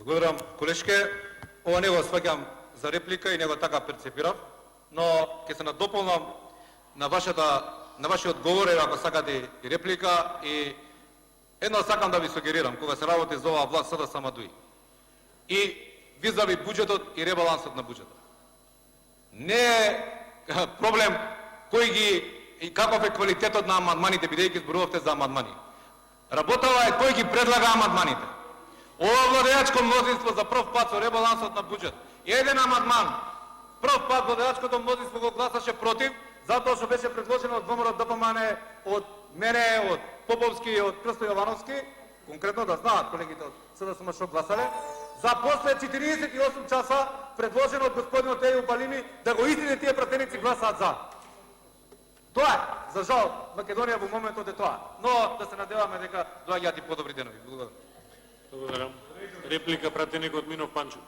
Благодарам, колешке. Ова не го сваќам за реплика и не го така перцепирав, но ќе се надополнам на вашиот говор, ако сакате и реплика, и едно сакам да ви сугерирам, кога се работи за оваа власт, да сама дуи. И визави буџетот и ребалансот на буџетот. Не е проблем кој ги и каков е квалитетот на амандманите, бидејќи зборувавте за амандмани. Работава е кој ги предлага амандманите. Ова владеачко мнозинство за прв пат со ребалансот на буџет и еден амандман, прв пат владеачкото мнозинство го гласаше против, затоа што беше предложено од ВМРО ДПМН, од мене, од Поповски и од Крсто Јовановски, конкретно да знаат колегите од СДСМ што гласале, за после 48 часа предложено од господинот Еју Балини да го истине тие пратеници гласаат за. Тоа е, за жал, Македонија во моментот е тоа. Но да се надеваме дека доаѓаат и подобри денови. Благодарам. Благодарам. Реплика пратеникот Минов Панчев.